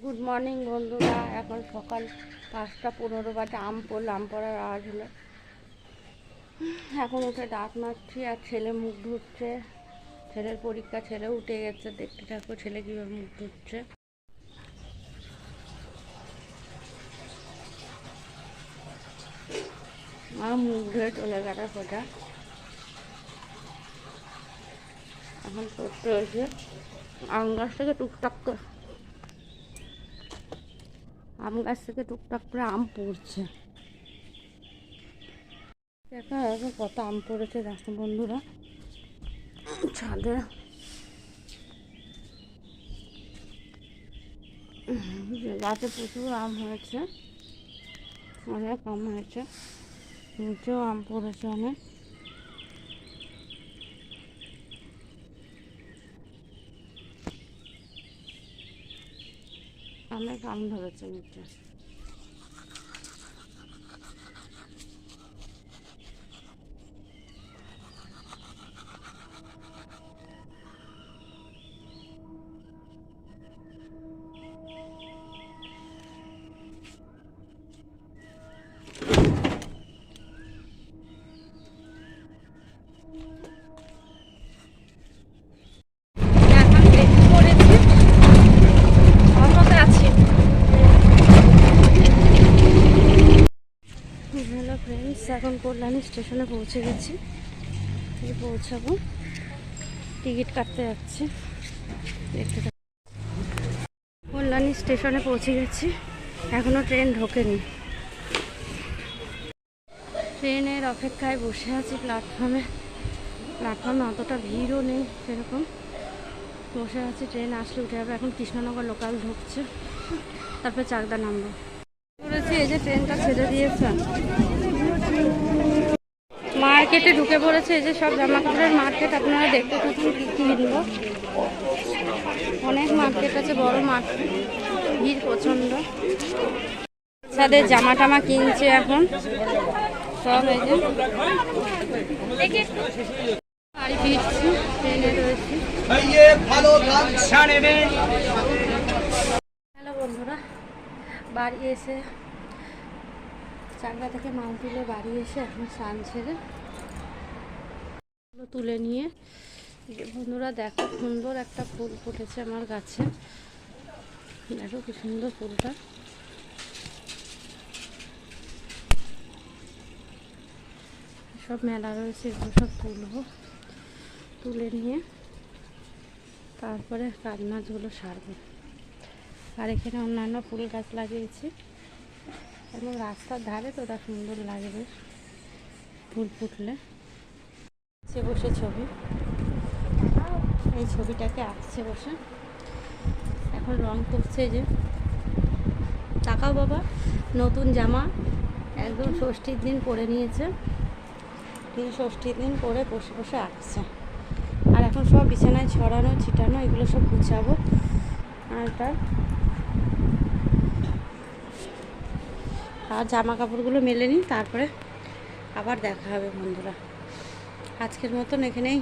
Good morning বন্ধুরা, এখন সকাল 5টা 15 বাজে। আম পড়ার আওয়াজ হলো। এখন উঠে দাঁত মাজছি আর ছেলে মুখ ধুচ্ছে। ছেলের পরীক্ষা, ছেলে উঠে গেছে। দেখতে থাকো ছেলে কীভাবে মুখ ধুচ্ছে। আর মুখ ধুয়ে চলে গেছে সোজা। এখন পড়তে হয়েছে আম গাছ থেকে টুকটাক করে আম পড়ছে। দেখা যাবে কত আম পড়েছে দেখো বন্ধুরা। ছাদে গাছে প্রচুর আম হয়েছে, অনেক আম হয়েছে। নিচেও আম পড়েছে অনেক। অনেক আম ধরেছে নিচে। হ্যালো ফ্রেন্ডস, এখন কল্যাণী স্টেশনে পৌঁছে গেছি। পৌঁছাবো, টিকিট কাটতে যাচ্ছি। দেখতে কল্যাণী স্টেশনে পৌঁছে গেছি। এখনও ট্রেন ঢোকেনি। ট্রেনের অপেক্ষায় বসে আছি প্ল্যাটফর্মে অতটা ভিড়ও নেই সেরকম। বসে আছি, ট্রেন আসলে উঠে যাবে। এখন কৃষ্ণনগর লোকাল ঢুকছে, তারপরে চাকদা নামবো। বলেছি এই যে ট্রেনটা ছেড়ে দিয়েছে। মার্কেটে ঢুকে পড়েছে। এই যে সব জামা কাপড়ের মার্কেট। আপনারা দেখতে থাকুন কী কিনবো। অনেক মার্কেট আছে, বড় মার্কেট, ভিড় প্রচণ্ড। তাদের জামা টামা কিনছে এখন সব। এই যে বাড়ি ফিরছি, ট্রেনে রয়েছি। হ্যালো বন্ধুরা, বাড়ি এসে চাকদা থেকে মাল তুলে বাড়ি এসে এখন স্নান ছেড়ে তুলে নিয়ে বন্ধুরা দেখো সুন্দর একটা ফুল ফুটেছে আমার গাছে। দেখো কি সুন্দর ফুলটা। সব মেলা রয়েছে, এগুলো সব তুলবো। তুলে নিয়ে তারপরে কাজ মাছগুলো সারবো। আর এখানে অন্যান্য ফুল গাছ লাগিয়েছি এবং রাস্তার ধারে তো ওটা সুন্দর লাগবে ফুল ফুটলে। সে বসে ছবি, এই ছবিটাকে আঁকছে বসে। এখন রং করছে। যে তাকাও বাবা, নতুন জামা একদম ষষ্ঠীর দিন পরে নিয়েছে। তিনি ষষ্ঠীর দিন পরে বসে বসে আঁকছে। আর এখন সব বিছানায় ছড়ানো ছিটানো, এগুলো সব গুছাবো। আর জামা কাপড়গুলো মেলে নিই, তারপরে আবার দেখা হবে বন্ধুরা। আজকের মতন এখানেই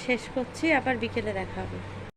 শেষ করছি, আবার বিকেলে দেখা হবে।